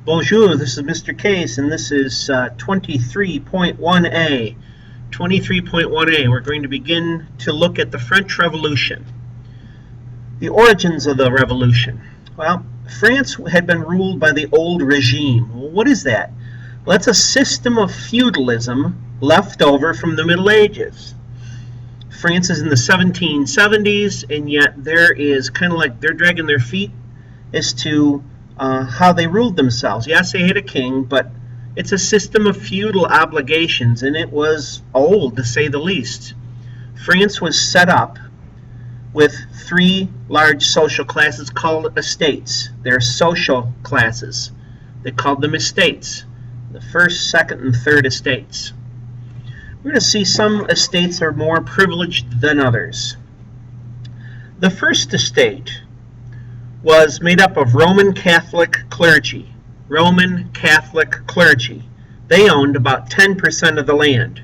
Bonjour, this is Mr. Case, and this is 23.1a. 23.1a, we're going to begin to look at the French Revolution. The origins of the Revolution. Well, France had been ruled by the old regime. Well, what is that? Well, that's a system of feudalism left over from the Middle Ages. France is in the 1770s, and yet there is kind of like they're dragging their feet as to how they ruled themselves. Yes, they had a king, but it's a system of feudal obligations, and it was old, to say the least. France was set up with three large social classes called estates. They're social classes. They called them estates. The first, second, and third estates. We're going to see some estates are more privileged than others. The first estate was made up of Roman Catholic clergy. Roman Catholic clergy. They owned about 10% of the land.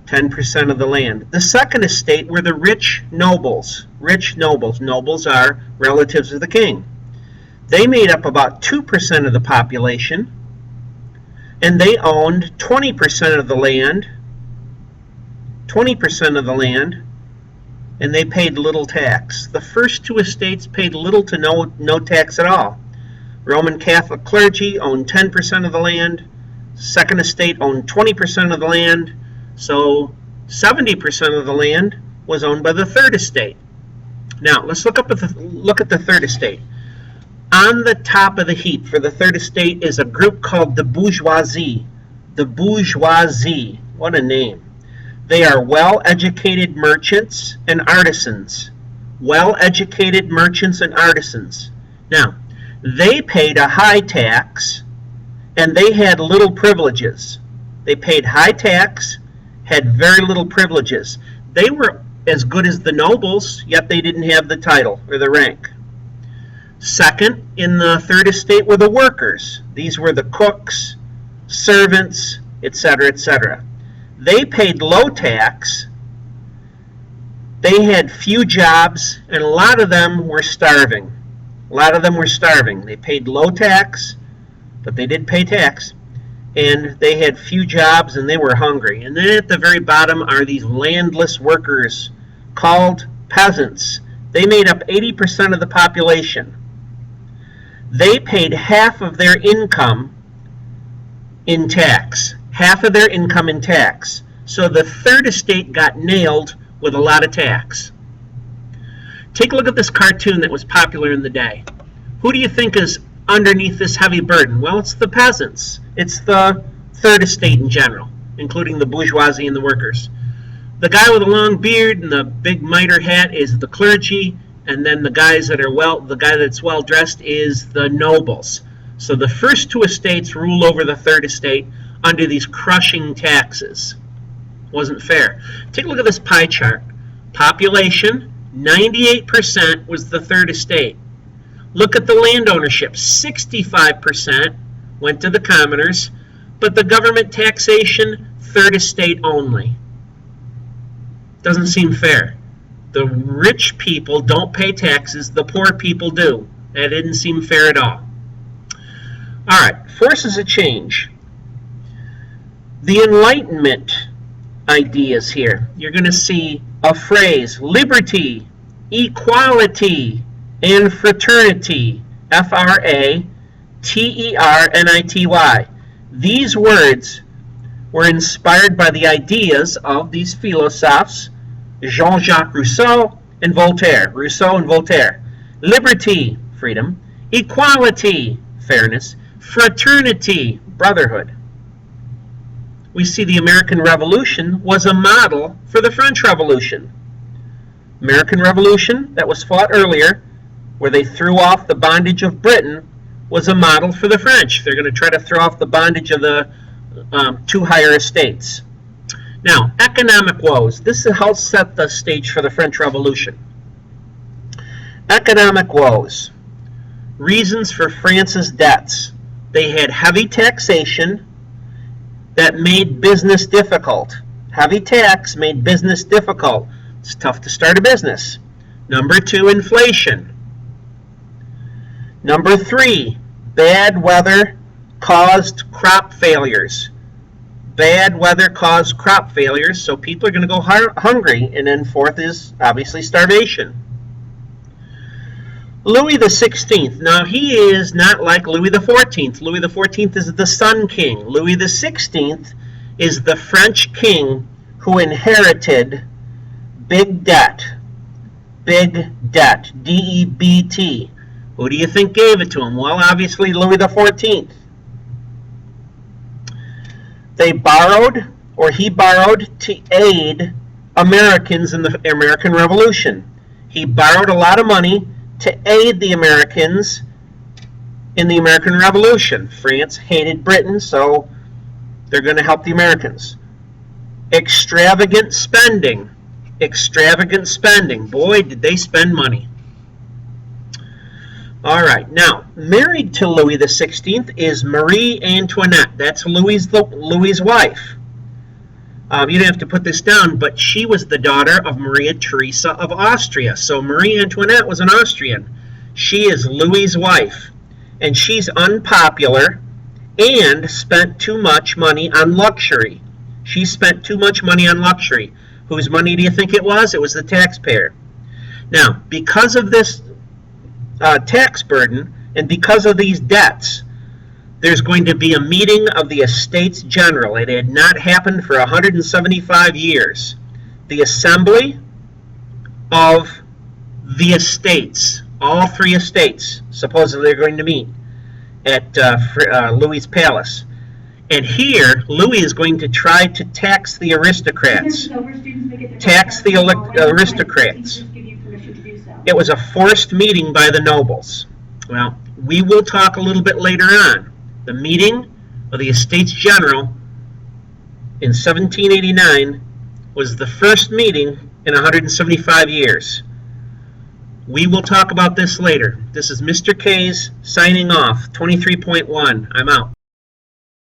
10% of the land. The second estate were the rich nobles. Rich nobles. Nobles are relatives of the king. They made up about 2% of the population, and they owned 20% of the land. 20% of the land. And they paid little tax. The first two estates paid little to no tax at all. Roman Catholic clergy owned 10% of the land. Second estate owned 20% of the land. So 70% of the land was owned by the third estate. Now let's look at the third estate. On the top of the heap for the third estate is a group called the Bourgeoisie. The Bourgeoisie. What a name. They are well-educated merchants and artisans. Well-educated merchants and artisans. Now, they paid a high tax, and they had little privileges. They paid high tax, had very little privileges. They were as good as the nobles, yet they didn't have the title or the rank. Second, in the third estate were the workers. These were the cooks, servants, etc., etc. They paid low tax, they had few jobs, and a lot of them were starving. They paid low tax, but they did pay tax, and they had few jobs, and they were hungry. And then at the very bottom are these landless workers called peasants. They made up 80% of the population. They paid half of their income in tax. Half of their income in tax. So the third estate got nailed with a lot of tax. Take a look at this cartoon that was popular in the day. Who do you think is underneath this heavy burden? Well, it's the peasants. It's the third estate in general, including the bourgeoisie and the workers. The guy with the long beard and the big mitre hat is the clergy, and then the guy that's well dressed is the nobles. So the first two estates rule over the third estate under these crushing taxes. Wasn't fair. Take a look at this pie chart. Population, 98% was the third estate. Look at the land ownership. 65% went to the commoners, but the government taxation, third estate only. Doesn't seem fair. The rich people don't pay taxes, the poor people do. That didn't seem fair at all. Alright, forces of change. The Enlightenment ideas here. You're going to see a phrase, liberty, equality, and fraternity. F-R-A-T-E-R-N-I-T-Y. These words were inspired by the ideas of these philosophers, Jean-Jacques Rousseau and Voltaire. Liberty, freedom. Equality, fairness. Fraternity, brotherhood. We see the American Revolution was a model for the French Revolution. American Revolution that was fought earlier, where they threw off the bondage of Britain, was a model for the French. They're going to try to throw off the bondage of the two higher estates. Now, economic woes. This helps set the stage for the French Revolution. Economic woes. Reasons for France's debts. They had heavy taxation that made business difficult. Heavy tax made business difficult. It's tough to start a business. Number 2, inflation. Number 3, Bad weather caused crop failures. Bad weather caused crop failures, so people are going to go hungry. And then fourth is obviously starvation. Louis the 16th. Now, he is not like Louis the 14th. Louis the 14th is the Sun King. Louis the 16th is the French king who inherited big debt. Big debt. D-E-B-T. Who do you think gave it to him? Well, obviously Louis the 14th. They borrowed, or he borrowed, to aid Americans in the American Revolution. He borrowed a lot of money to aid the Americans in the American Revolution. France hated Britain, so they're going to help the Americans. Extravagant spending. Extravagant spending. Boy, did they spend money. All right, now, married to Louis the 16th is Marie Antoinette. That's Louis's wife. You didn't have to put this down, but she was the daughter of Maria Theresa of Austria. So Marie Antoinette was an Austrian. She is Louis's wife, and she's unpopular and spent too much money on luxury. She spent too much money on luxury. Whose money do you think it was? It was the taxpayer. Now, because of this tax burden and because of these debts, there's going to be a meeting of the Estates General. It had not happened for 175 years. The Assembly of the Estates, all three estates, supposedly are going to meet at Louis's palace. And here, Louis is going to try to tax the aristocrats. Tax the aristocrats. It was a forced meeting by the nobles. Well, we will talk a little bit later on. The meeting of the Estates General in 1789 was the first meeting in 175 years. We will talk about this later. This is Mr. K's signing off, 23.1. I'm out.